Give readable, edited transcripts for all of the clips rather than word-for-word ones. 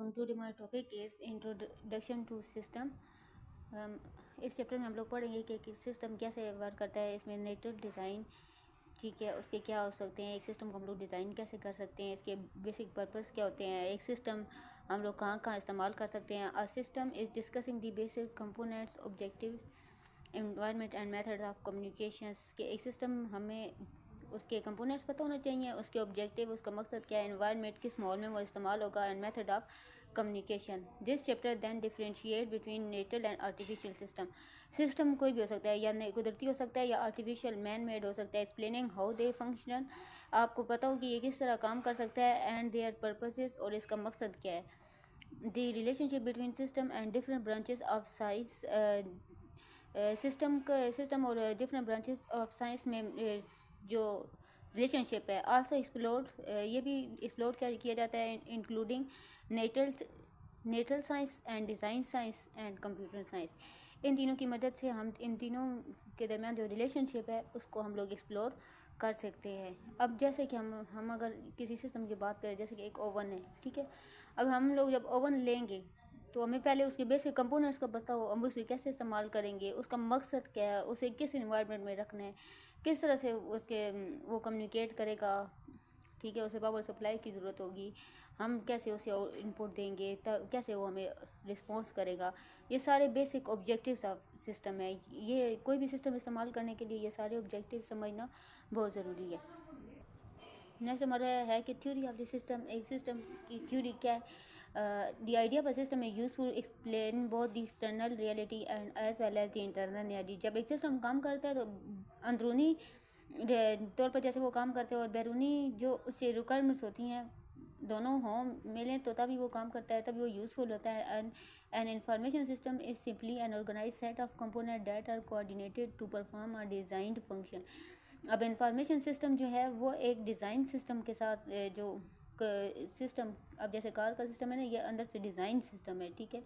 Today my topic is introduction to system. इस chapter में हम लोग पढ़ेंगे कि सिस्टम कैसे वर्क करता है। इसमें नेटवर्क डिज़ाइन, ठीक है, उसके क्या हो सकते हैं, एक सिस्टम को हम लोग डिज़ाइन कैसे कर सकते हैं, इसके बेसिक पर्पस क्या होते हैं, एक सिस्टम हम लोग कहाँ कहाँ इस्तेमाल कर सकते हैं। A system is discussing the basic components, objective, environment and method of communications. के एक सिस्टम हमें उसके कंपोनेंट्स पता होना चाहिए, उसके ऑब्जेक्टिव, उसका मकसद क्या है, एनवायरनमेंट किस माहौल में वो इस्तेमाल होगा, and method of communication. This chapter then differentiate between natural and artificial system. System कोई भी हो सकता है, या कुदरती हो सकता है या आर्टिफिशियल मैन मेड हो सकता है। एक्सप्लेनिंग हाउ दे फंक्शन, आपको पता हो कि ये किस तरह काम कर सकता है, एंड देयर पर्पसेस, और इसका मकसद क्या है। The relationship between system and different branches of science. System और डिफरेंट ब्रांचेस ऑफ साइंस में जो रिलेशनशिप है आल्सो एक्सप्लोर, ये भी एक्सप्लोर किया जाता है, including natural science and design science and computer science. इन तीनों की मदद से हम इन तीनों के दरमियान जो रिलेशनशिप है उसको हम लोग एक्सप्लोर कर सकते हैं। अब जैसे कि हम अगर किसी सिस्टम की बात करें, जैसे कि एक ओवन है, ठीक है। अब हम लोग जब ओवन लेंगे तो हमें पहले उसके बेसिक कंपोनेंट्स का पता हो, हम उसे कैसे इस्तेमाल करेंगे, उसका मकसद क्या है, उसे किस इन्वायरमेंट में रखना है, किस तरह से उसके वो कम्युनिकेट करेगा, ठीक है, उसे पावर सप्लाई की ज़रूरत होगी, हम कैसे उसे इनपुट देंगे, तब कैसे वो हमें रिस्पॉन्स करेगा। ये सारे बेसिक ऑब्जेक्टिव्स ऑफ सिस्टम है। ये कोई भी सिस्टम इस्तेमाल करने के लिए ये सारे ऑब्जेक्टिव समझना बहुत ज़रूरी है। नेक्स्ट हमारा है कि थ्योरी ऑफ द सिस्टम। एक सिस्टम की थ्योरी क्या है। The idea of a system is useful explain both the external reality and as well as the internal reality. जब एक सिस्टम काम करता है तो अंदरूनी तौर पर जैसे वो काम करते हैं और बैरूनी जो उससे रिक्वायरमेंट्स होती हैं दोनों हों मिलें तो तभी वो काम करता है, तभी वो यूज़फुल होता है। An information system is simply an organise set of component that are coordinated to perform a designed function. अब इंफॉर्मेशन सिस्टम जो है वो एक डिज़ाइन सिस्टम के साथ जो सिस्टम, अब जैसे कार का सिस्टम है ना, ये अंदर से डिज़ाइन सिस्टम है, ठीक है।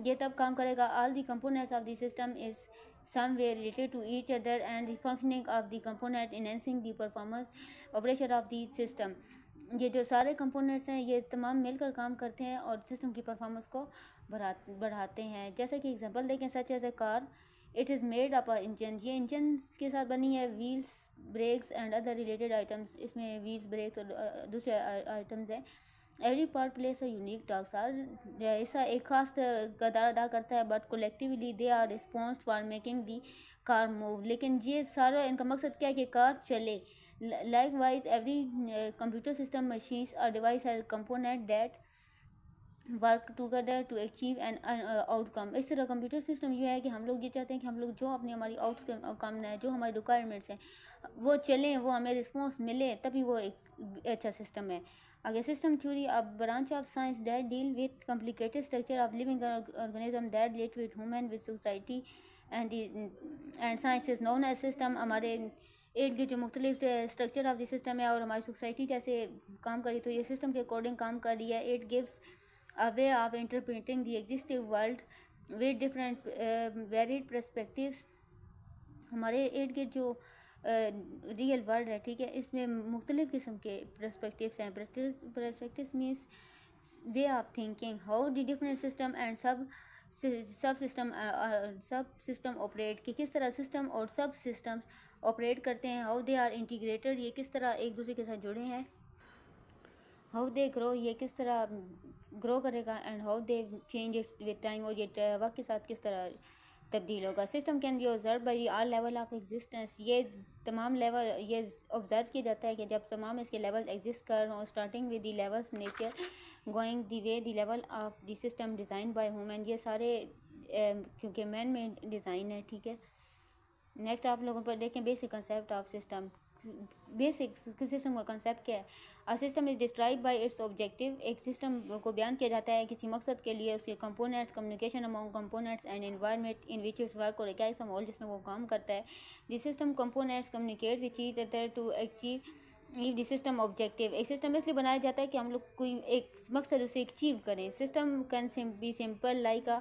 ये तब काम करेगा all the components of the system is somewhere related to each other and the functioning of the component enhancing the performance operation of the system। ये जो सारे कंपोनेंट्स हैं ये तमाम मिलकर काम करते हैं और सिस्टम की परफॉर्मेंस को बढ़ाते हैं। जैसे कि एग्जांपल देखें, such as a car, it is made up a engine, ये इंजन के साथ बनी है, wheels, brakes and other related items, इसमें व्हील्स, ब्रेक्स और दूसरे आइटम्स हैं। Every part plays a unique task, ऐसा एक खास किरदार अदा करता है, but collectively they are response for making the car move. लेकिन ये सारा इनका मकसद क्या है कि कार चले। Likewise every computer system machines और device are component that work together to achieve an outcome. इस तरह कंप्यूटर सिस्टम ये है कि हम लोग ये चाहते हैं कि हम लोग जो अपनी हमारी आउटकम है, जो हमारी रिक्वायरमेंट्स हैं वो चलें, वो हमें रिस्पॉन्स मिले, तभी वो एक अच्छा सिस्टम है। आगे system theory, a branch of science that deal with complicated structure of living organism that relate with human with society and science is known as system. हमारे इर्द गिर्द जो मुख्तलिफ स्ट्रक्चर ऑफ द सिस्टम है और हमारी सोसाइटी जैसे काम करी तो ये सिस्टम के अकॉर्डिंग काम कर रही है। It gives a way of interpreting the existing world with different varied perspectives। हमारे इर्द गिर्द जो रियल वर्ल्ड है, ठीक है, इसमें मुख्तलिफ़ किस्म के परस्पेक्टिव्स हैं। Perspectives means way of thinking, how the different system and सब सिस्टम ऑपरेट, कि किस तरह सिस्टम और सब सिस्टम्स ऑपरेट करते हैं। हाउ दे आर इंटीग्रेटेड, ये किस तरह एक दूसरे के साथ जुड़े हैं। हाउ दे ग्रो, ये किस तरह ग्रो करेगा। And how they change it's with time, और ये वक्त के साथ किस तरह तब्दील होगा। System can be observe by all level of existence, ये तमाम लेवल ये ऑब्जर्व किया जाता है कि जब तमाम इसके लेवल एग्जिस्ट कर रहे हों, starting with the levels nature going the way the level of the system design by human, ये सारे क्योंकि मैन में डिज़ाइन है, ठीक है। नेक्स्ट आप लोगों पर देखें basic concept of system. Basic system का कंसेप्ट क्या है। अ system is describe by it's objective, एक सिस्टम को बयान किया जाता है किसी मकसद के लिए, उसके components, communication among components and environment in which its work, और एक ऐसा माहौल जिसमें वो काम करता है। The system components communicate which each other to achieve the system objective. एक सिस्टम इसलिए बनाया जाता है कि हम लोग कोई एक मकसद उसे अचीव करें। System can be simple like a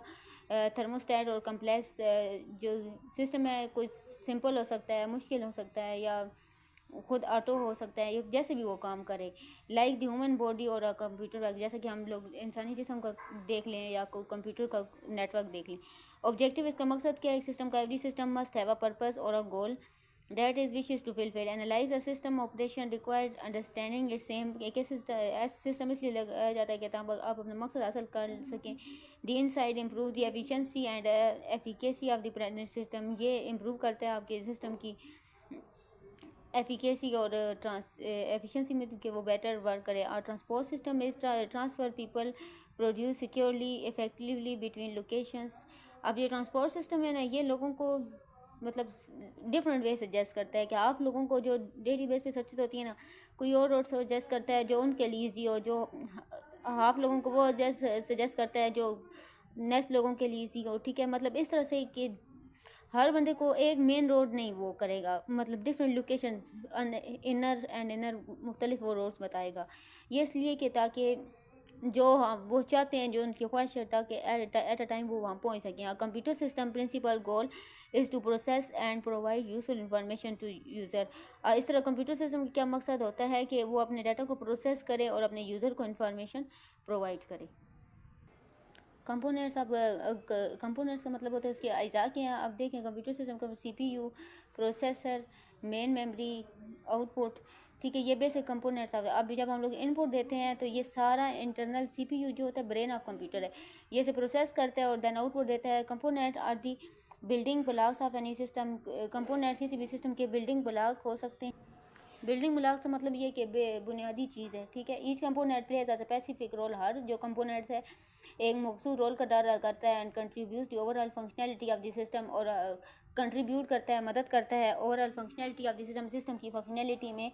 thermostat और कम्प्लेक्स, जो सिस्टम है कोई सिंपल हो सकता है, मुश्किल हो सकता है, या खुद ऑटो हो सकता है, जैसे भी वो काम करे, लाइक द ह्यूमन बॉडी और अ कंप्यूटर वर्क, जैसे कि हम लोग इंसानी जिस्म का देख लें या कोई कंप्यूटर का नेटवर्क देख लें। ऑब्जेक्टिव, इसका मकसद क्या है, एक सिस्टम का every system must have a purpose और अ गोल that is wishes to fulfill. Analyze a system operation required understanding its aim. एक सिस्टम इसलिए लगाया जाता है कि ताकि आप अपना मकसद हासिल कर सकें। The inside improve the efficiency and efficacy of the present system. ये इम्प्रूव करता है आपके सिस्टम की एफिकेसी और एफिशिएंसी में कि वो बेटर वर्क करे। और transport system is transfer people produce securely effectively between locations. अब ये ट्रांसपोर्ट सिस्टम है ना, ये लोगों को मतलब डिफरेंट वे सजेस्ट करता है कि आप लोगों को जो डेली बेस पे सर्चेज होती है ना, कोई और रोड सजेस्ट करता है जो उनके लिए ईजी हो, जो आप लोगों को वो सजेस्ट करता है जो नेक्स्ट लोगों के लिए ईजी हो। ठीक है, मतलब इस तरह से कि हर बंदे को एक मेन रोड नहीं वो करेगा, मतलब डिफरेंट लोकेशन इनर मुख्तलिफ वो रोड्स बताएगा। ये इसलिए कि ताकि जो वो चाहते हैं, जो उनकी ख्वाहिश है, ताकि एट अ टाइम वो वहाँ पहुँच सकें। Computer system principle goal is to process and provide useful information to user. इस तरह कंप्यूटर सिस्टम का क्या मकसद होता है कि वो अपने डाटा को प्रोसेस करे और अपने यूज़र को इंफॉर्मेशन प्रोवाइड करे। कंपोनेंट्स, अब कंपोनेंट्स का मतलब होता है उसके अज्जा के हैं। अब देखें कंप्यूटर सिस्टम का CPU, processor, main memory, output, ठीक है, ये बेसिक कंपोनेंट्स। अब जब हम लोग इनपुट देते हैं तो ये सारा इंटरनल CPU जो होता है ब्रेन ऑफ कंप्यूटर है, ये इसे प्रोसेस करता है और देन आउटपुट देता है। Component are the building blocks of any system. Components किसी भी सिस्टम के बिल्डिंग ब्लॉक हो सकते हैं। बिल्डिंग ब्लॉक्स का मतलब ये कि बुनियादी चीज़ है। ठीक है, each component plays as a specific role. हर जो कंपोनेंट्स है एक मखसूस रोल का अदा करता है and contribute the overall functionality of the system, और कंट्रीब्यूट करता है, मदद करता है overall functionality of the system, system की फंक्शनैलिटी में।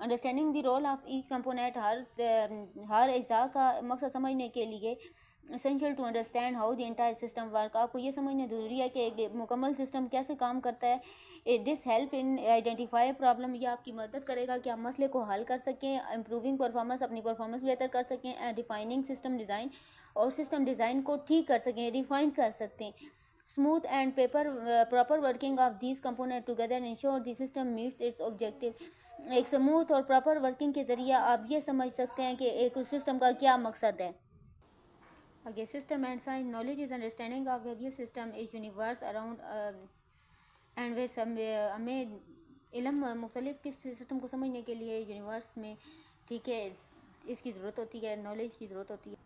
Understanding the role of each component, हर अज्जा का मकसद समझने के लिए essential to understand how the entire system work. आपको ये समझना ज़रूरी है कि एक मुकम्मल सिस्टम कैसे काम करता है। This help in identify problem, ये आपकी मदद करेगा कि आप मसले को हल कर सकें, इम्प्रूविंग परफॉर्मेंस, अपनी परफॉर्मेंस बेहतर कर सकें, एंड डिफाइनिंग सिस्टम डिज़ाइन, और सिस्टम डिज़ाइन को ठीक कर सकें, रिफाइन कर सकते हैं। Smooth and proper working of these component together ensure the system meets it's objective. एक स्मूथ और प्रॉपर वर्किंग के ज़रिए आप ये समझ सकते हैं कि एक सिस्टम का क्या मकसद है। Okay, system and science. Knowledge is understanding of various system is universe around and वे सब हमें इल्म मुख्तलिफ किस सिस्टम को समझने के लिए यूनिवर्स में, ठीक है, इसकी ज़रूरत होती है, नॉलेज की ज़रूरत होती है।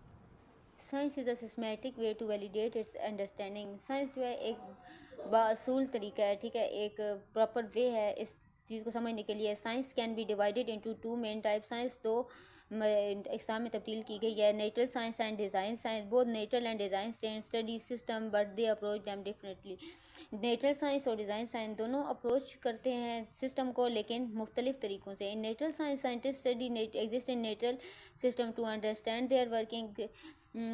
Science is a systematic way to validate its understanding. Science जो है एक बासूल तरीका है, ठीक है, एक प्रॉपर वे है इस चीज़ को समझने के लिए। Science can be divided into two main type. Science दो इकसाम में तब्दील की गई है, natural science and design science. Both natural and design study system but they approach them differently. Natural science और डिज़ाइन साइंस दोनों अप्रोच करते हैं सिस्टम को, लेकिन मुख्तलिफ तरीक़ों से। In natural science scientist study exist in natural system to understand their working.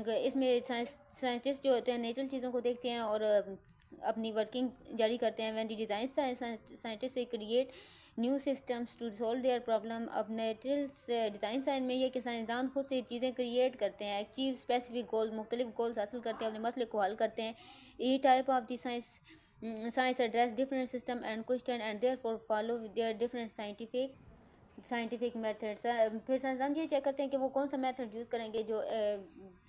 इसमें साइंटिस्ट जो होते हैं नेचुरल चीज़ों को देखते हैं और अपनी वर्किंग जारी करते हैं। व्हेन द डिज़ाइन साइंटिस्ट से create new systems to solve their problem. अब नेचुरल डिज़ाइन साइंस में ये कि साइंसदान खुद से चीज़ें क्रिएट करते हैं, अचीव स्पेसिफिक गोल्स, मुख्तलिफ गोल्स हासिल करते हैं, अपने मसले को हल करते हैं। Each type of the science address different system and question and therefore follow their different scientific methods. फिर साइंसदान ये चेक करते हैं कि वो कौन सा मेथड यूज़ करेंगे जो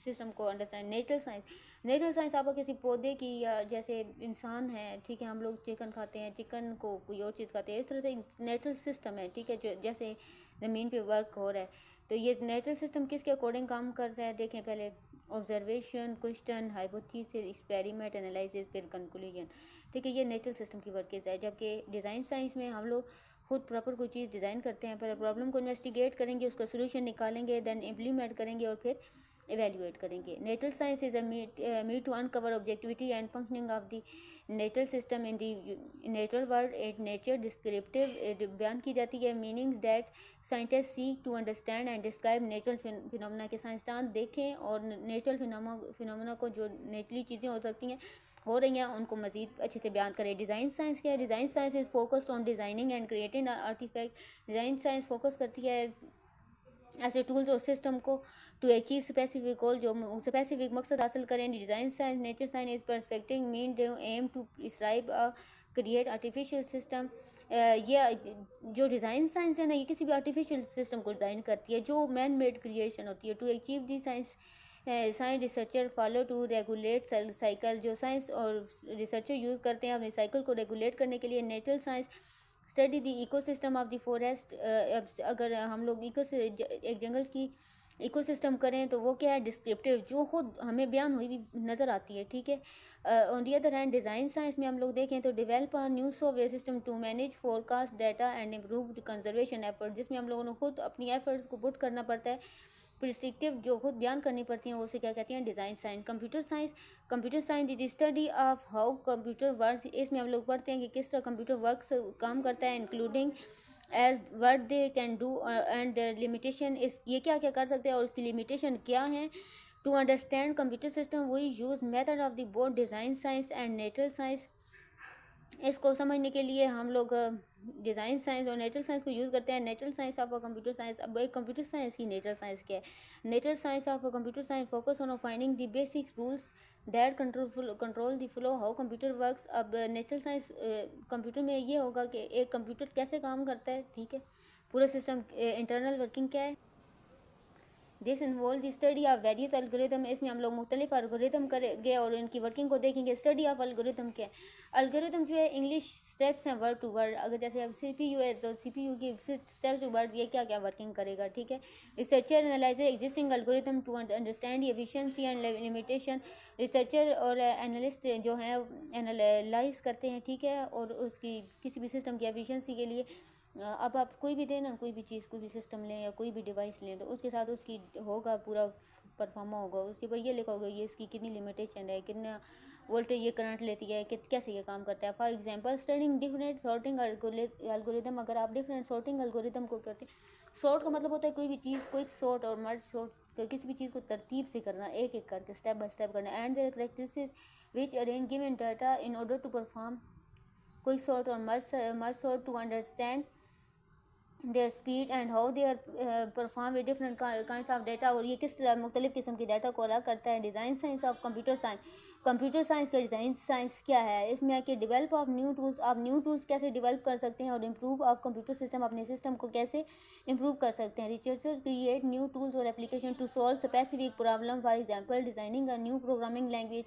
सिस्टम को अंडरस्टैंड। नेचुरल साइंस आपको किसी पौधे की, या जैसे इंसान है, ठीक है, हम लोग चिकन खाते हैं, चिकन को कोई और चीज़ खाते हैं, इस तरह से नेचुरल सिस्टम है, ठीक है, जो जैसे ज़मीन पे वर्क हो रहा है। तो ये नेचुरल सिस्टम किसके अकॉर्डिंग काम करता है, देखें पहले observation, question, hypothesis, experiment, analysis, फिर कंक्लूजन, ठीक है, ये नेचुरल सिस्टम की वर्किंग है। जबकि डिज़ाइन साइंस में हम लोग खुद प्रॉपर कोई चीज़ डिज़ाइन करते हैं, पहले प्रॉब्लम को इन्वेस्टिगेट करेंगे, उसका सोल्यूशन निकालेंगे, देन इम्प्लीमेंट करेंगे और फिर evaluate करेंगे। Natural science is a meet to uncover objectivity and functioning of the natural system in the natural world. At nature descriptive बयान की जाती है meanings that scientist seek to understand and describe natural phenomena के। साइंसदान देखें और natural phenomena को, जो नेचुरली चीज़ें हो सकती हैं, हो रही हैं, उनको मज़ीद अच्छे से बयान करें। डिज़ाइन साइंस क्या है? Design science is focused on designing and creating artifact. Design science focus करती है ऐसे टूल्स और सिस्टम को, टू अचीव स्पेसिफिक गोल, जो स्पेसिफिक मकसद हासिल करें। डिज़ाइन साइंस नेचर साइंस इस perspective mean they aim to describe create artificial system. ये जो डिज़ाइन साइंस है ना, ये किसी भी आर्टिफिशियल सिस्टम को डिज़ाइन करती है जो मैन मेड क्रिएशन होती है। To achieve the science science researcher follow to regulate cycle, जो साइंस और रिसर्चर यूज़ करते हैं अपने साइकिल को रेगुलेट करने के लिए। Natural science study the ecosystem of the forest. अगर हम लोग एक जंगल की इकोसिस्टम करें तो वो क्या है, डिस्क्रिप्टिव, जो खुद हमें बयान हुई भी नज़र आती है, ठीक है। On the other hand design science में हम लोग देखें तो develop a new software system to manage forecast data and improve conservation effort, जिसमें हम लोगों ने खुद अपनी एफर्ट्स को पुट करना पड़ता है, प्रिस्क्रिप्टिव जो खुद बयान करनी पड़ती हैं, वो उसे क्या कहती हैं, design science. Computer science is study of how computer works. इसमें हम लोग पढ़ते हैं कि किस तरह कंप्यूटर वर्क्स काम करता है, including as what they can do and their limitation, इस ये क्या क्या कर सकते हैं और उसकी लिमिटेशन क्या है। To understand computer system we use method of the both design science and natural science. इसको समझने के लिए हम लोग डिज़ाइन साइंस और नेचुरल साइंस को यूज़ करते हैं। Natural science of computer science, अब एक कंप्यूटर साइंस की नेचुरल साइंस क्या है। Natural science of computer science focus on finding the basic rules that control the flow how computer works. अब नेचुरल साइंस कंप्यूटर में ये होगा कि एक कंप्यूटर कैसे काम करता है, ठीक है, पूरा सिस्टम इंटरनल वर्किंग क्या है। This involve the study of various algorithm, इसमें हम लोग मुख्तलिफ एल्गोरिदम करेंगे और इनकी वर्किंग को देखेंगे। स्टडी ऑफ एल्गोरिदम क्या है, एल्गोरिदम जो है इंग्लिश स्टेप्स हैं वर्ड टू वर्ड। अगर जैसे अब CPU है तो CPU की स्टेप्स टू वर्ड ये क्या क्या वर्किंग करेगा, ठीक है। Researcher analyse existing algorithm to understand efficiency and limitation. Researcher और एनालिस्ट जो हैं एनालाइज करते हैं, ठीक है, और उसकी किसी भी सिस्टम की एफिशिएंसी के लिए अब आप कोई भी दें ना, कोई भी चीज़, कोई भी सिस्टम लें या कोई भी डिवाइस लें, तो उसके साथ उसकी होगा पूरा परफॉर्मा होगा, उसके ऊपर ये लिखा होगा ये इसकी कितनी लिमिटेशन है, कितना वोल्टेज ये करंट लेती है, कैसे ये काम करता है। For example studying different sorting algorithm, अगर आप डिफरेंट सॉर्टिंग एल्गोरिदम को करते हैं, सॉर्ट का मतलब होता है कोई भी चीज़ को एक सॉर्ट और मर्ज सॉर्ट, किसी भी चीज़ को तरतीब से करना, एक एक करके स्टेप बाय स्टेप करना। And their characteristics which arrange given data in order to perform quick sort और merge sort to understand their speed and how they are perform with different kinds of data, और ये किस तरह मुख्तलिफ किस्म की data को अलग करता है। Design science of computer science, computer science का डिज़ाइन साइंस क्या है, इसमें है कि डेवलप ऑफ न्यू टूल्स, आप न्यू टूल्स कैसे डेवलप कर सकते हैं, और इम्प्रूव ऑफ कंप्यूटर सिस्टम, अपने सिस्टम को कैसे इम्प्रूव कर सकते हैं। रिसर्चर क्रिएट न्यू टूल्स और application to solve specific problem, for example designing a new programming language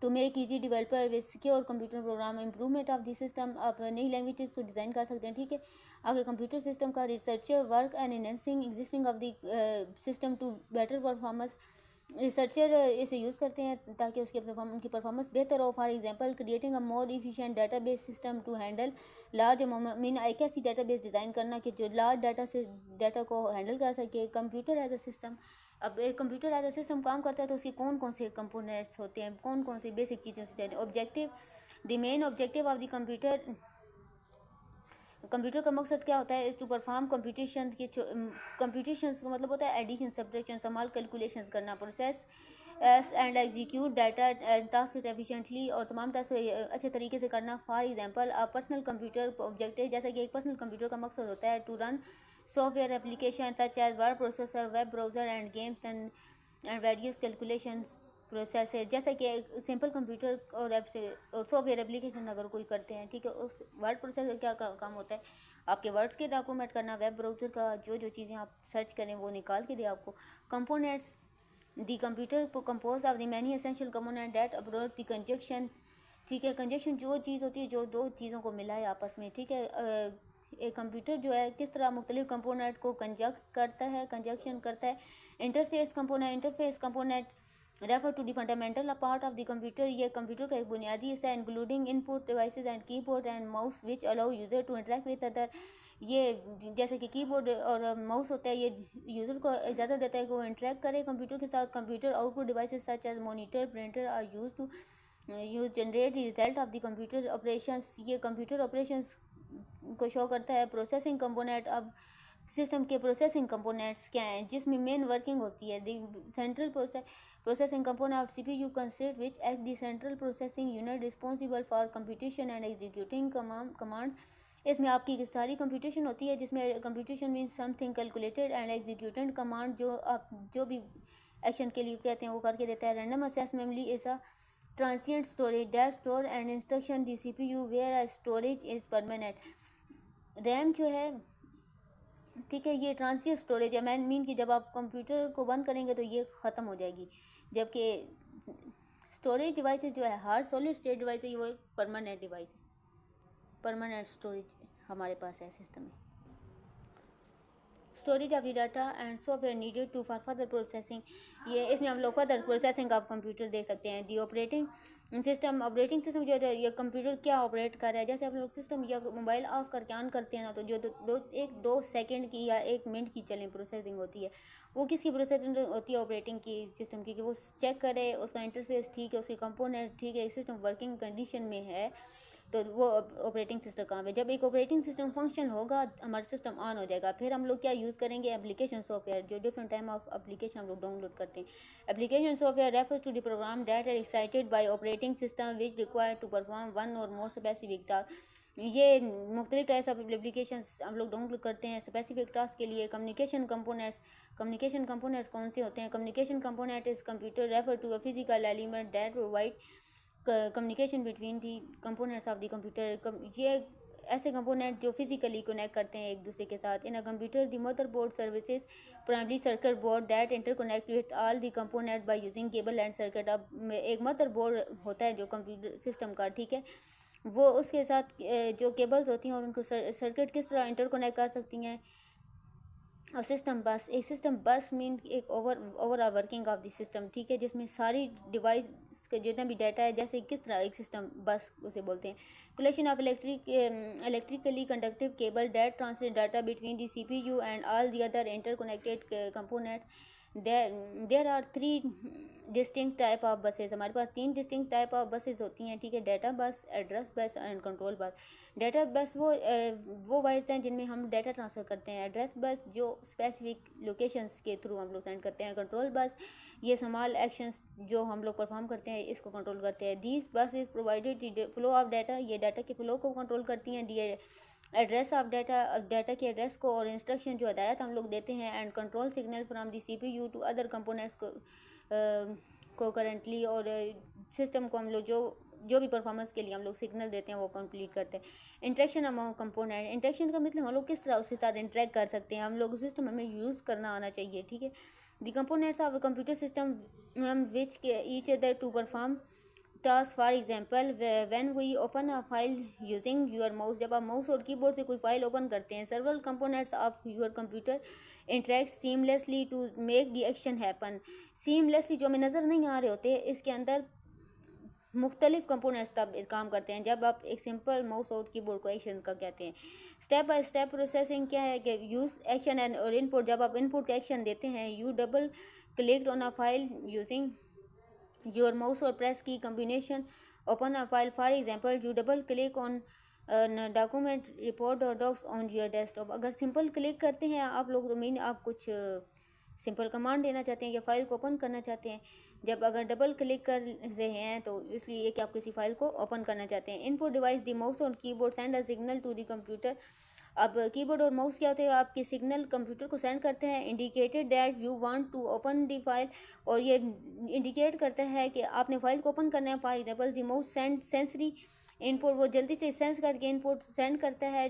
to make easy developer with secure computer program. Improvement of the system, आप नई languages को design कर सकते हैं, ठीक है। आगे कंप्यूटर सिस्टम का researcher work and enhancing existing of the system to better performance. Researcher इसे यूज़ करते हैं ताकि उनकी परफॉर्मेंस बेहतर हो। For example creating a more efficient database system to handle large mean एक ऐसी डाटाबेस डिज़ाइन करना कि जो लार्ज डाटा को हैंडल कर सके। कंप्यूटर एज अ सिस्टम, अब एक कंप्यूटर एज अ सिस्टम काम करता है तो उसके कौन कौन से कंपोनेंट्स होते हैं, कौन कौन सी बेसिक चीज़ें से चाहिए। Objective, the main objective of the computer का मकसद क्या होता है, इज़ टू परफॉर्म कंप्यूटेशन का मतलब होता है एडिशन, सब्ट्रैक्शन, स्मॉल कैलकुलेशंस करना, process and execute data task efficiently, और तमाम टास्क अच्छे तरीके से करना। For example a personal computer objective, जैसा कि एक पर्सनल कंप्यूटर का मकसद होता है to run software application such as word processor, web browser and games and various calculations process है। जैसा कि एक सिंपल कंप्यूटर और ऐप से और सॉफ्टवेयर एप्लीकेशन अगर कोई करते हैं, ठीक है, उस वर्ड प्रोसेसर क्या काम होता है, आपके वर्ड्स के डॉक्यूमेंट करना, वेब ब्राउज़र का जो चीज़ें आप सर्च करें वो निकाल के दे आपको। Components, the computer compose of the many essential component that approach the conjunction, ठीक है। कंजक्शन जो चीज़ होती है जो दो चीज़ों को मिलाए आपस में, ठीक है। एक कंप्यूटर जो है किस तरह मुख्तलिफ कंपोनेंट को कंजक्शन करता है। Interface component refer to the fundamental part of the computer, ये कंप्यूटर का एक बुनियादी हिस्सा है, including input devices and keyboard and mouse which allow user to interact with other. ये जैसे कि कीबोर्ड और माउस होता है, ये यूज़र को इजाज़त देता है कि वो इंटरेक्ट करे कंप्यूटर के साथ। Computer output devices such as monitor, printer are use to generate the result of the computer operations, ये कंप्यूटर ऑपरेशंस को शो करता है। प्रोसेसिंग कंपोनेंट, अब सिस्टम के प्रोसेसिंग कंपोनेंट्स क्या हैं जिसमें मेन वर्किंग होती है। The central processing component of CPU consist which acts the central processing unit responsible for computation and executing commands इसमें आपकी सारी कंप्यूटेशन होती है, जिसमें computation means something calculated and executed command, जो आप जो भी एक्शन के लिए कहते हैं वो करके देता है। Random access memory is a transient storage that store and instruction the CPU where storage is permanent. RAM जो है, ठीक है, ये ट्रांसिएंट स्टोरेज है, मैन मीन कि जब आप कंप्यूटर को बंद करेंगे तो ये ख़त्म हो जाएगी, जबकि स्टोरेज डिवाइसेस जो है हार्ड सॉलिड स्टेट डिवाइस है, वो एक परमानेंट डिवाइस है, परमानेंट स्टोरेज हमारे पास है सिस्टम में। Storage of the data and software needed to for further processing, ये इसमें हम लोग फर्दर प्रोसेसिंग ऑफ कंप्यूटर देख सकते हैं। दी ऑपरेटिंग सिस्टम जो है ये कंप्यूटर क्या ऑपरेट कर रहा है, जैसे आप लोग सिस्टम या मोबाइल ऑफ करके ऑन करते हैं ना, तो जो दो सेकंड की या 1 मिनट की चलें प्रोसेसिंग होती है, वो किसकी प्रोसेसिंग होती है, ऑपरेटिंग की सिस्टम की, कि वो चेक करे उसका इंटरफेस ठीक है, उसके कंपोनेंट ठीक है, सिस्टम वर्किंग कंडीशन में है, तो वो ऑपरेटिंग सिस्टम काम है। जब एक ऑपरेटिंग सिस्टम फंक्शन होगा हमारा सिस्टम ऑन हो जाएगा। फिर हम लोग क्या यूज़ करेंगे, एप्लीकेशन सॉफ्टवेयर, जो डिफरेंट टाइम ऑफ एप्लीकेशन हम लोग डाउनलोड करते हैं। Application software refers to the program that are executed by operating system which require to perform one or more specific task. ये मुख्तलिफ टाइप्स ऑफ एप्लीकेशन हम लोग download करते हैं स्पेसिफिक टास्क के लिए। कम्युनिकेशन कंपोनेंट्स कौन से होते हैं? Communication component is computer refer to a physical element that provide communication between the components of the computer. ये ऐसे कंपोनेंट जो फिजिकली कनेक्ट करते हैं एक दूसरे के साथ। In a computer the motherboard services primary circuit board that interconnect with all the component by using cable and circuit. अब एक मदरबोर्ड होता है जो कंप्यूटर सिस्टम का, ठीक है, वो उसके साथ जो केबल्स होती हैं और उनको सर्किट किस तरह इंटरकनेक्ट कर सकती हैं। और सिस्टम बस, एक सिस्टम बस मीन एक overall working of the system, ठीक है, जिसमें सारी डिवाइस का जितना भी डाटा है, जैसे किस तरह एक सिस्टम बस उसे बोलते हैं। Collection of electrically conductive cable that translate data between the CPU and all the other interconnected components. There are 3 distinct type of buses. हमारे पास 3 डिस्टिंक्ट टाइप ऑफ बसेज होती हैं, ठीक है, डाटा बस, address bus and control bus. Data बस वो wires हैं जिनमें हम डाटा ट्रांसफ़र करते हैं। एड्रेस बस जो स्पेसिफिक लोकेशंस के थ्रू हम लोग सेंड करते हैं। कंट्रोल बस ये स्मॉल एक्शंस जो हम लोग परफॉर्म करते हैं इसको कंट्रोल करते हैं। These bus is provided flow of data, ये डाटा के फ्लो को कंट्रोल करती हैं। डी एड्रेस ऑफ डाटा के एड्रेस को और इंस्ट्रक्शन जो हदायत हम लोग देते हैं। And control signal from the CPU to other components को करेंटली, और सिस्टम को हम लोग जो भी परफॉर्मेंस के लिए हम लोग सिग्नल देते हैं वो कंप्लीट करते हैं। इंटरेक्शन अमंग कंपोनेंट, इंटरेक्शन का मतलब हम लोग किस तरह उसके साथ इंटरेक्ट कर सकते हैं, हम लोग सिस्टम हमें यूज़ करना आना चाहिए, ठीक है। The components of computer system which each other to perform task. For example when we open a file using your mouse, जब आप माउस और कीबोर्ड से कोई फाइल ओपन करते हैं, several components of your computer interact seamlessly to make the action happen. Seamlessly जो हमें नज़र नहीं आ रहे होते, इसके अंदर मुख्तलिफ कंपोनेंट्स तब काम करते हैं जब आप एक सिंपल माउस और कीबोर्ड को एक्शन का कहते हैं। स्टेप बाय स्टेप प्रोसेसिंग क्या है कि यूज़ एक्शन एंड और इनपुट, जब आप इनपुट का एक्शन देते हैं, U double click on a file using your mouse और प्रेस की combination open a file. For example U double click on document report और डॉक्स ऑन योर डेस्कटॉप। अगर सिंपल क्लिक करते हैं आप लोग तो मीन आप कुछ सिंपल कमांड देना चाहते हैं या फाइल को ओपन करना चाहते हैं। जब अगर डबल क्लिक कर रहे हैं तो इसलिए कि आप किसी फाइल को ओपन करना चाहते हैं। इनपुट डिवाइस द माउस और keyboard send a signal to the computer. अब कीबोर्ड और माउस क्या होते हैं, आपके सिग्नल कंप्यूटर को सेंड करते हैं। Indicated that you want to open the file, और ये इंडिकेट करता है कि आपने फाइल को ओपन करना है। For example the mouse send sensory input, वो जल्दी से सेंस करके इनपुट सेंड करता है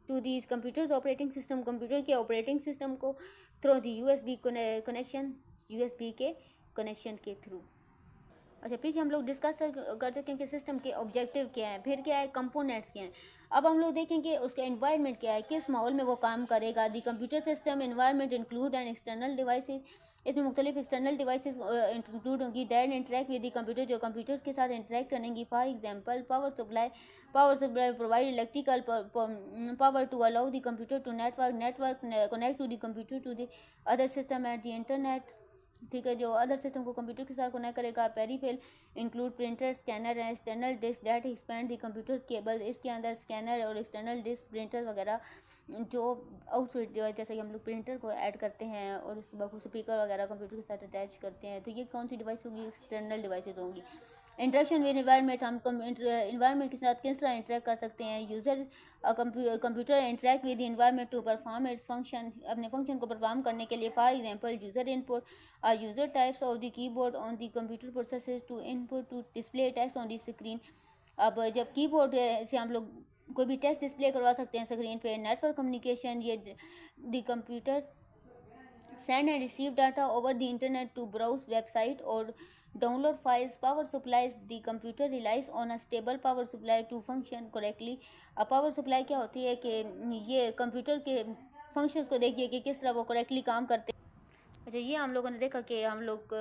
to the computer's operating system, computer के ऑपरेटिंग सिस्टम को through the USB connection, USB के कनेक्शन के थ्रू। अच्छा, पीछे हम लोग डिस्कस कर सकें कि सिस्टम के ऑब्जेक्टिव क्या है, फिर क्या है, कंपोनेंट्स क्या हैं। अब हम लोग देखेंगे उसका एनवायरनमेंट क्या है, किस माहौल में वो काम करेगा। The computer system environment include and external devices, इसमें मुख्तलिफ एक्सटर्नल डिवाइसेस इंक्लूड होंगी that interact with the computer, जो कंप्यूटर के साथ इंटरेक्ट करेंगी। For example power supply provide electrical power to allow the computer to network connect to the computer to the other system at the internet ठीक है। जो other system को computer के साथ कनेक्ट करेगा। Peripheral include printer, scanner and external disk that expand the computer cable. इसके अंदर scanner और एक्सटर्नल डिस्क, प्रिंटर वगैरह जो आउटसाइड जो है, जैसे कि हम लोग प्रिंटर को ऐड करते हैं और उसके बाद स्पीकर वगैरह कंप्यूटर के साथ अटैच करते हैं, तो ये कौन सी डिवाइस होगी? एक्सटर्नल डिवाइसेज होंगी। इंटरेक्शन विद इन्वायरमेंट, हम इन्वायरमेंट के साथ किस तरह इंटरेक्ट कर सकते हैं? User computer interact with environment to perform its function, अपने फंक्शन को परफॉर्म करने के लिए। फॉर एग्जांपल यूज़र इनपुट और user types of the keyboard on the computer processes to input to display text on the screen. अब जब keyboard से हम लोग कोई भी टेक्स्ट डिस्प्ले करवा सकते हैं स्क्रीन पे। नेटवर्क कम्युनिकेशन, ये the computer send and receive data over the internet to browse website or download files. Power supplies, the computer relies on a stable power supply to function correctly. अब power supply क्या होती है कि ये computer के functions को देखिए कि किस तरह वो करेक्टली काम करते हैं। अच्छा, ये हम लोगों ने देखा कि हम लोग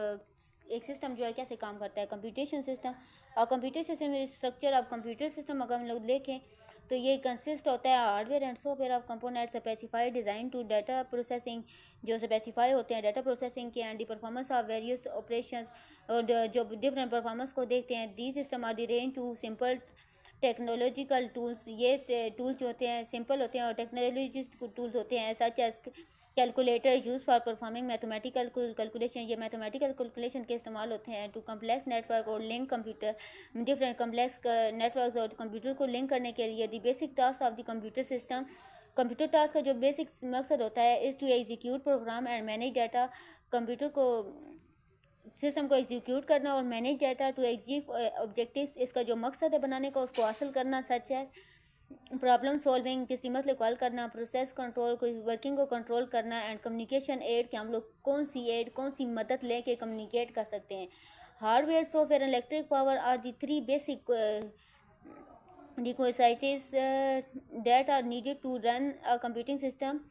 एक सिस्टम जो है कैसे काम करता है, कंप्यूटेशन सिस्टम। और computer system structure of computer system अगर हम लोग देखें तो ये कंसिस्ट होता है hardware and software of component specified design to data processing, जो स्पेसिफाई होते हैं डाटा प्रोसेसिंग के, and the performance of various operations, और जो डिफरेंट परफॉर्मेंस को देखते हैं। The system are the range to simple technological tools, ये टूल्स जो होते हैं सिंपल होते हैं और टेक्नोलॉजिस्ट टूल्स होते हैं, such as calculator use for performing mathematical calculation. ये मैथमेटिकल कैलकुलेशन के इस्तेमाल होते हैं। टू कम्प्लेक्स नेटवर्क और link computer, different complex network और कंप्यूटर को लिंक करने के लिए। The basic task of the computer system, computer task का जो बेसिक मकसद होता है is to execute program and manage data, computer को सिस्टम को एग्जीक्यूट करना और manage data to achieve objectives, इसका जो मकसद है बनाने का उसको हासिल करना, सच है प्रॉब्लम सॉल्विंग, किसी मसले को हल करना, प्रोसेस कंट्रोल, कोई वर्किंग को कंट्रोल करना, एंड कम्युनिकेशन एड, कि हम लोग कौन सी मदद लेके कम्युनिकेट कर सकते हैं। Hardware, software, electric power are the three basic requisites that are needed to run a computing system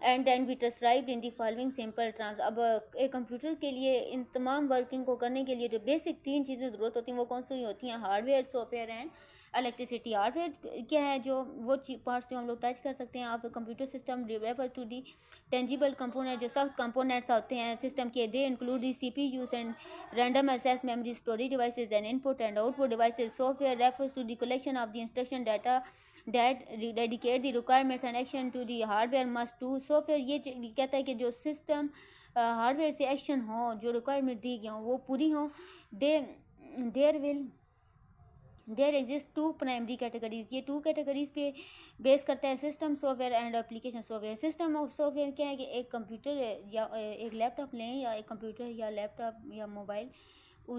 and then be described in the following simple terms. अब एक कंप्यूटर के लिए इन तमाम वर्किंग को करने के लिए जो बेसिक तीन चीज़ें ज़रूरत होती हैं वो कौन सी होती हैं? Hardware, software and electricity. Hardware क्या है? जो वो पार्ट्स जो हम लोग टच कर सकते हैं। आप computer system refer to the tangible component, जो सख्त कंपोनेंट्स होते हैं सिस्टम के। They include the CPUs and random access memory, storage devices and input and output devices. Software refers to the collection of the instruction data that dedicate the requirements and action to the hardware must do। Software ये कहता है कि जो system hardware से action हो, जो requirement दी गई हों वो पूरी हों। There exist two primary categories, ये टू कैटेगरीज पे बेस करता है system software and application software. System of software क्या है कि एक कंप्यूटर या एक लैपटॉप लें, या एक कंप्यूटर या लैपटॉप या मोबाइल,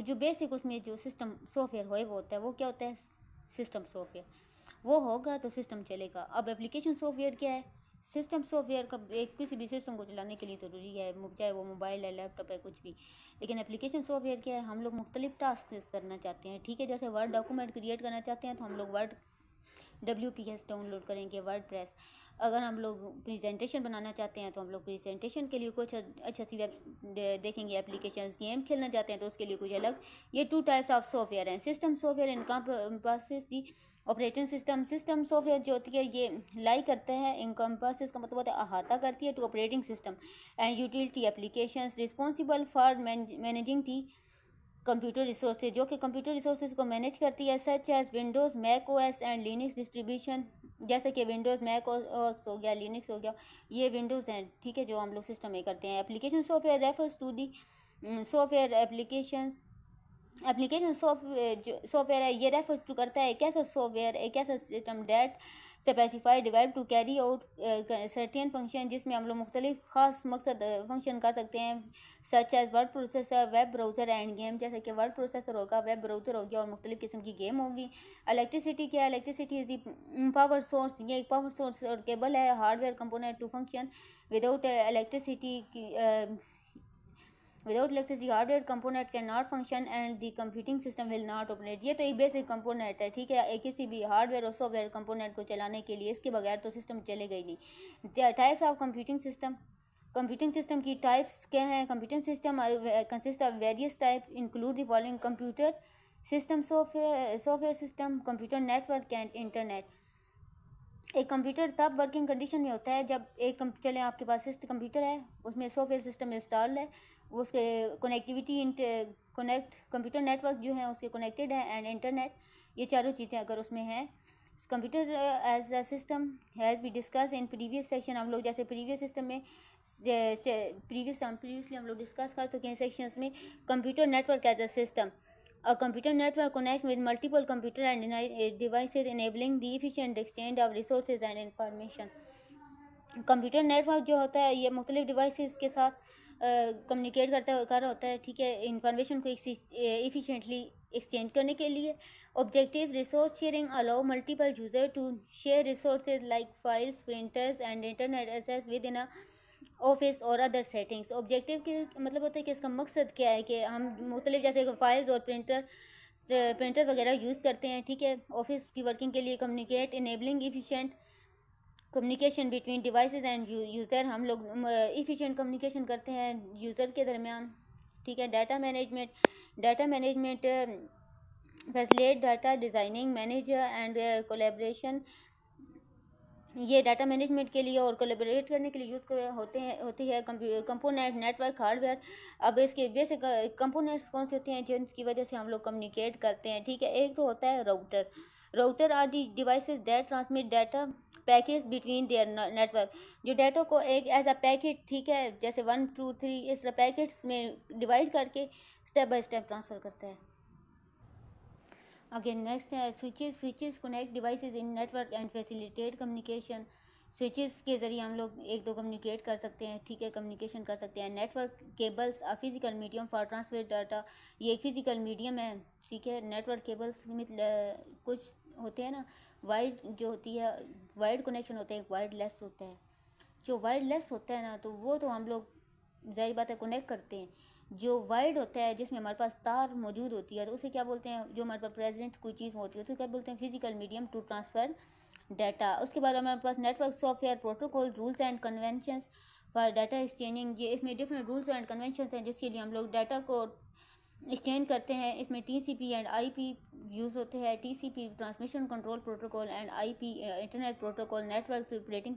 जो बेसिक उसमें जो सिस्टम सॉफ्टवेयर वो होता है, वो क्या होता है? System software. वो होगा तो सिस्टम चलेगा। अब एप्लीकेशन सॉफ्टवेयर क्या है? सिस्टम सॉफ्टवेयर का एक किसी भी सिस्टम को चलाने के लिए ज़रूरी है, चाहे वो मोबाइल है, लैपटॉप है, कुछ भी। लेकिन एप्लीकेशन सॉफ्टवेयर क्या है? हम लोग मुख्तलिफ टास्क करना चाहते हैं, ठीक है। जैसे वर्ड डॉक्यूमेंट क्रिएट करना चाहते हैं तो हम लोग वर्ड WPS डाउनलोड करेंगे, वर्डप्रेस। अगर हम लोग प्रेजेंटेशन बनाना चाहते हैं तो हम लोग प्रेजेंटेशन के लिए कुछ अच्छा सी वेब देखेंगे एप्लीकेशंस। गेम खेलना चाहते हैं तो उसके लिए कुछ अलग। ये टू टाइप्स ऑफ सॉफ्टवेयर हैं। System software encompasses the operating system, system software जो होती है ये लाई करता है, इनकम्पासेस का मतलब होता है अहाता करती है, to operating system and utility applications responsible for managing the computer resources, जो कि कंप्यूटर रिसोर्सेज को मैनेज करती है, such as Windows, Mac OS and Linux distribution. जैसे कि विंडोज़, मैक OS हो गया, लिनक्स हो गया, ये विंडोज़ हैं, ठीक है, जो हम लोग सिस्टम में करते हैं। Application software refers to the software application software है, ये रेफर टू करता है एक ऐसा सॉफ्टवेयर, एक ऐसा system that specified divide to carry out certain function, जिसमें हम लोग मुख्तलिफ ख़ास मकसद फंक्शन कर सकते हैं, such as word processor, web browser and game. जैसे कि वर्ड प्रोसेसर होगा, वेब ब्राउज़र हो गया और मुख्तलिफ किस्म की गेम होगी। इलेक्ट्रिसिटी क्या है? Electricity is the power source, ये एक पावर सोर्स और केबल है, hardware component to function. Without electricity hardware component can not function and the computing system will not operate. ये तो एक बेसिक कंपोनेंट है, ठीक है, किसी भी हार्डवेयर और सॉफ्टवेयर कंपोनेंट को चलाने के लिए, इसके बगैर तो सिस्टम चलेगा ही नहीं। Types of computing system, computing system की टाइप्स क्या हैं? Computing system consist of various type include the following: computer system, software system, computer network and internet. एक कंप्यूटर तब वर्किंग कंडीशन में होता है जब चले आपके पास कंप्यूटर है, उसमें सॉफ्टवेयर सिस्टम इंस्टॉल्ड है, उसके कनेक्टिविटी कंप्यूटर नेटवर्क जो है उसके कनेक्टेड है एंड इंटरनेट, ये चारों चीज़ें अगर उसमें हैं। Computer as a system has be discuss in previous section. हम लोग जैसे प्रीवियस सिस्टम में प्रीवियसली हम लोग डिस्कस कर चुके हैं सेक्शंस में। Computer network as a system, a computer network connect with multiple computer and devices enabling the efficient exchange of resources and information। Computer network जो होता है ये मुख्तलिफ डिवाइसेस के साथ कम्युनिकेट कर होता है, ठीक है, इंफॉर्मेशन को एफिशिएंटली एक्सचेंज करने के लिए। Objective resource sharing allow multiple user to share resources like files, printers and internet access within office और अदर सेटिंग्स। ऑब्जेक्टिव के मतलब होता है कि इसका मकसद क्या है कि हम मुख्तलिफ जैसे फाइल्स और प्रिंटर वगैरह यूज़ करते हैं, ठीक है, ऑफिस की वर्किंग के लिए। Communicate enabling efficient communication between devices end user, हम लोग एफिशिएंट कम्युनिकेशन करते हैं यूज़र के दरमियान, ठीक है। Data management facilitate data designing manage and collaboration. ये डाटा मैनेजमेंट के लिए और कोलैबोरेट करने के लिए यूज़ होती है कंपोनेंट नेटवर्क हार्डवेयर। अब इसके बेसिक कंपोनेंट्स कौन से होते हैं जिनकी वजह से हम लोग कम्युनिकेट करते हैं, ठीक है। एक तो होता है router are the devices that transmit data packets between their network, जो डाटा को एक एज अ पैकेट, ठीक है, जैसे 1 2 3 इस तरह पैकेट्स में डिवाइड करके स्टेप बाय स्टेप ट्रांसफ़र करता है। अगेन नेक्स्ट है switches connect devices in network and facilitate communication. Switches के ज़रिए हम लोग एक दो कम्युनिकेट कर सकते हैं, ठीक है, कम्युनिकेशन कर सकते हैं। Network cables a physical medium for transfer data, ये एक फिजिकल मीडियम है, ठीक है। नेटवर्क केबल्स कुछ होते हैं ना, वाइड जो होती है वाइड कनेक्शन होते हैं, वायरलेस होता है। जो वायरलेस होता है ना तो वो तो हम लोग ज़ाहिर बात है कनेक्ट करते हैं। जो वाइड होता है जिसमें हमारे पास तार मौजूद होती है तो उसे क्या बोलते हैं, जो हमारे पास प्रेजेंट कोई चीज़ होती है उसे क्या बोलते हैं, physical medium to transfer data. उसके बाद हमारे पास network software protocol rules and conventions for data exchanging, ये इसमें डिफरेंट रूल्स एंड कन्वेंशंस हैं जिसके लिए हम लोग डाटा को एक्सचेंज करते हैं। इसमें TCP एंड IP यूज़ होते हैं। TCP transmission control protocol and IP internet protocol network operating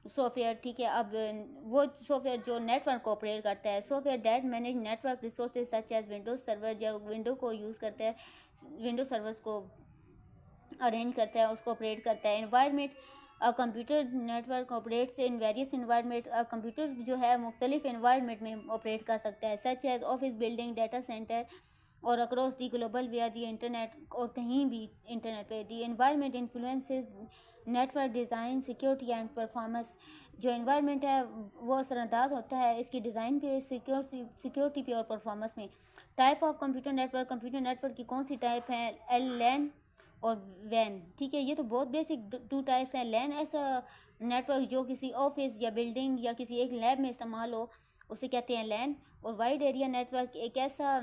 software, ठीक है। अब वो सॉफ्टवेयर जो नेटवर्क को ऑपरेट करता है, software that manage network resources such as Windows server, जो विंडो को यूज़ करता है, विंडो सर्वर्स को अरेंज करता है, उसको ऑपरेट करता है। Environment a computer network operates in various environment, computer जो है मुख्तलिफ इन्वायरमेंट में ऑपरेट कर सकता है, such as office building, data center और across the global via the internet, और कहीं भी इंटरनेट पे। The environment influences network design security and performance, जो एनवायरनमेंट है वो असरअंदाज होता है इसकी डिज़ाइन पे, सिक्योरिटी पे और परफॉर्मेंस में। टाइप ऑफ कंप्यूटर नेटवर्क की कौन सी टाइप है, LAN और WAN, ठीक है। ये तो बहुत बेसिक 2 टाइप्स हैं। LAN ऐसा नेटवर्क जो किसी ऑफिस या बिल्डिंग या किसी एक लैब में इस्तेमाल हो उसे कहते हैं LAN। और वाइड एरिया नेटवर्क एक ऐसा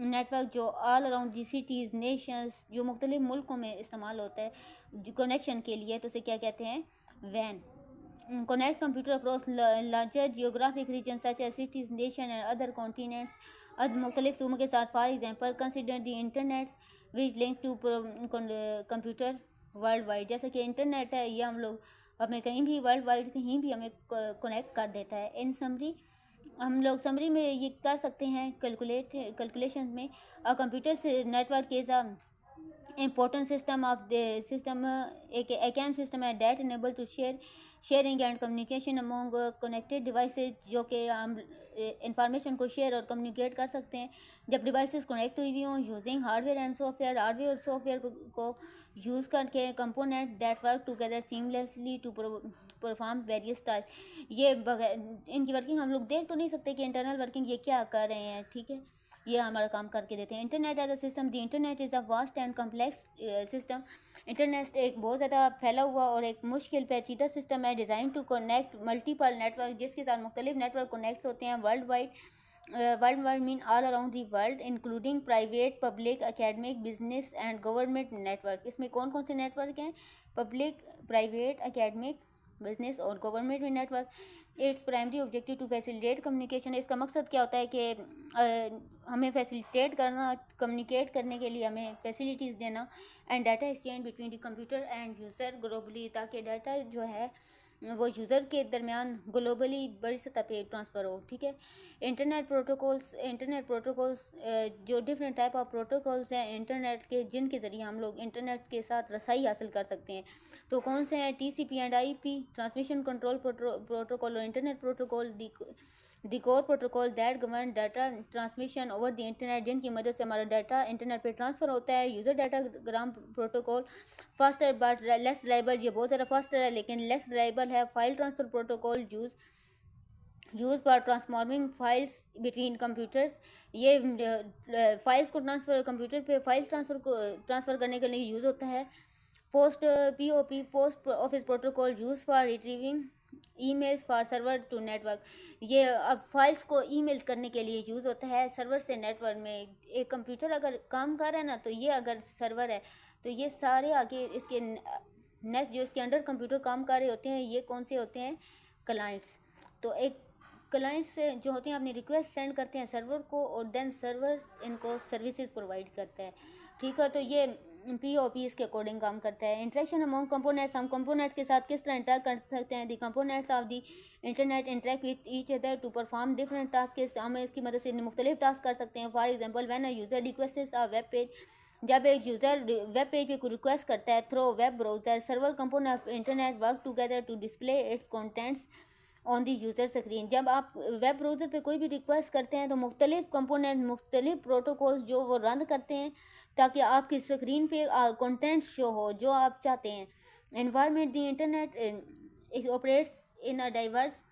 नेटवर्क जो ऑल अराउंड दी सिटीज़ नेशंस, जो मुख्तलिफ मुल्कों में इस्तेमाल होता है जो कनेक्शन के लिए, तो उसे क्या कहते हैं, WAN। Connect computer across larger geographic region such as cities nation and other continents, मुख्तलिफ सूबों के साथ। For example consider the internets which link to computer world wide, जैसे कि इंटरनेट है ये हम लोग हमें कहीं भी वर्ल्ड वाइड कहीं भी हमें कनेक्ट कर देता है। इन समरी हम लोग समरी में ये कर सकते हैं कैलकुलेशन में कंप्यूटर से network is a important system of the system एक ACAM सिस्टम है that enable to sharing and communication among connected devices, जो कि हम इंफॉर्मेशन को शेयर और कम्युनिकेट कर सकते हैं जब डिवाइसेस कनेक्ट हुई हुई हों using hardware and software, hardware और सॉफ्टवेयर को यूज़ करके component that work together seamlessly to perform various task. ये इनकी वर्किंग हम लोग देख तो नहीं सकते कि इंटरनल वर्किंग ये क्या कर रहे हैं, ठीक है, ये हमारा काम करके देते हैं। Internet as a system, the internet is a vast and complex system. Internet एक बहुत ज़्यादा फैला हुआ और एक मुश्किल पेचीदा सिस्टम है design to connect multiple network, जिसके साथ मुख्तलिफ नेटवर्क कनेक्ट होते हैं world wide mean all around the world, including private, public, academic, business and government network. इसमें कौन कौन से नेटवर्क हैं, पब्लिक, प्राइवेट, एकेडमिक, बिजनेस और गवर्नमेंट में network. Its primary objective to facilitate communication, इसका मकसद क्या होता है कि हमें फैसिलिटेट करना, कम्युनिकेट करने के लिए हमें फैसिलिटीज़ देना, and data exchange between the computer end user globally, ताकि डाटा जो है वो यूज़र के दरमियान ग्लोबली बड़ी सतह पे ट्रांसफ़र हो, ठीक है। इंटरनेट प्रोटोकॉल्स जो डिफरेंट टाइप ऑफ प्रोटोकॉल्स हैं इंटरनेट के, जिनके ज़रिए हम लोग इंटरनेट के साथ रसाई हासिल कर सकते हैं, तो कौन से हैं? TCP and IP, transmission control protocol, और internet protocol, the core protocol that govern data transmission over the internet, जिनकी मदद से हमारा डाटा इंटरनेट पे ट्रांसफ़र होता है। User datagram protocol, faster but less reliable, ये बहुत ज़्यादा फास्टर है लेकिन लेस रिलायबल है। File transfer protocol use for transforming files between computers, ये फाइल्स को कंप्यूटर पे फाइल्स ट्रांसफ़र करने के लिए यूज़ होता है। POP, post office protocol, use for retrieving emails for server to network, ये अब फाइल्स को ईमेल्स करने के लिए यूज़ होता है सर्वर से नेटवर्क में। एक कंप्यूटर अगर काम कर रहा है ना, तो ये अगर सर्वर है तो ये सारे आगे इसके नेक्स्ट जो इसके अंडर कंप्यूटर काम कर रहे होते हैं, ये कौन से होते हैं? क्लाइंट्स। तो एक क्लाइंट्स से जो होते हैं अपनी रिक्वेस्ट सेंड करते हैं सर्वर को, और देन सर्वर इनको सर्विसेज प्रोवाइड करता है, ठीक है। तो ये POP इसके अकॉर्डिंग काम करता है। इंटरेक्शन अमॉन्ग कंपोनेंट्स, हम कंपोनेंट्स के साथ किस तरह इंटरेक्ट कर सकते हैं? The components of the internet interact with each other to perform different task, हम इसकी मदद से मुख्तलिफ टास्क कर सकते हैं। For example, when a user requests a web page, जब एक यूज़र वेब पेज पे कोई रिक्वेस्ट करता है through web browser, server component of internet work together to display its contents on the user screen. जब आप वेब ब्राउज़र पे कोई भी रिक्वेस्ट करते हैं तो मुख्तलिफ कंपोनेंट, मुख्तलिफ प्रोटोकॉल्स जो वो रन करते हैं ताकि आपकी स्क्रीन पे कंटेंट शो हो जो आप चाहते हैं। Environment, the internet operates in a diverse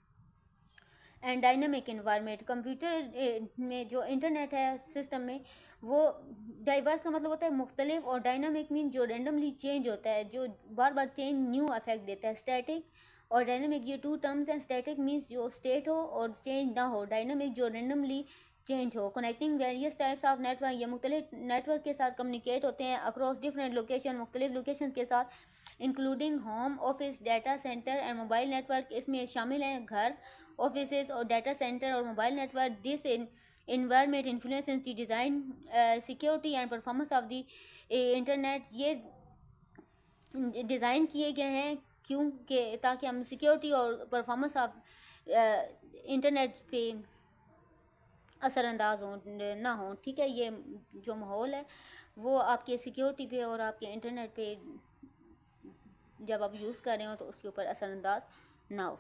and dynamic environment, computer में जो इंटरनेट है सिस्टम में, वो डाइवर्स का मतलब होता है मुख्तलिफ, और डायनामिक मीन जो रेंडमली चेंज होता है, जो बार बार चेंज न्यू इफेक्ट देता है। स्टैटिक और डायनामिक ये टू टर्म्स हैं। स्टैटिक मीन्स जो स्टेट हो और चेंज ना हो, डायनामिक जो रेंडमली चेंज हो। Connecting various types of network, ये मुख्तलिफ नेटवर्क के साथ कम्युनिकेट होते हैं अक्रॉस डिफरेंट लोकेशन, मुख्तलिफ लोकेशन के साथ, including home, office, data centre and mobile network, इसमें शामिल हैं घर, ऑफिस और डाटा सेंटर और mobile network. This environment influences the design, security and performance of the internet. ये डिज़ाइन किए गए हैं क्योंकि ताकि हम सिक्योरिटी और परफॉर्मेंस ऑफ इंटरनेट पे असरअंदाज हो ना हो, ठीक है। ये जो माहौल है वो आपके सिक्योरिटी पे और आपके इंटरनेट पे जब आप यूज़ कर रहे हो तो उसके ऊपर असरअंदाज ना हो।